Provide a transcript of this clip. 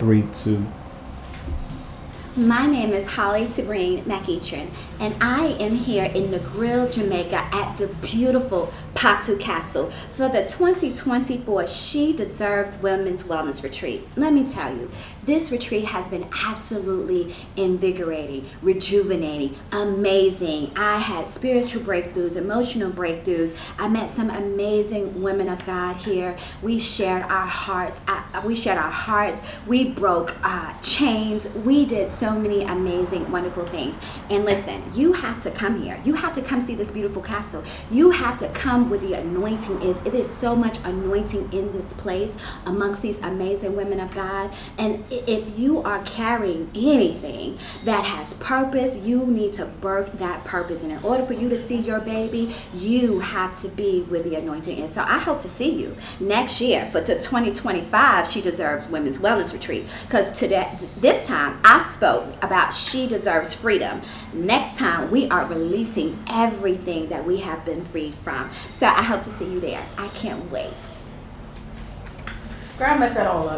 3, 2. My name is Holli Tabren, and I am here in Negril, Jamaica at the beautiful Pattoo Castle for the 2024 She Deserves Women's Wellness Retreat. Let me tell you, this retreat has been absolutely invigorating, rejuvenating, amazing. I had spiritual breakthroughs, emotional breakthroughs. I met some amazing women of God here. We shared our hearts. We broke chains. We did so many amazing, wonderful things. And listen, you have to come here. You have to come see this beautiful castle. You have to come where the anointing is. It is so much anointing in this place amongst these amazing women of God. And if you are carrying anything that has purpose, you need to birth that purpose. And in order for you to see your baby, you have to be where the anointing is. So I hope to see you next year for the 2025 She Deserves Women's Wellness Retreat. Because this time I spoke about she deserves freedom. Next time we are releasing everything that we have been freed from. So I hope to see you there. I can't wait. Girl, I messed that all up.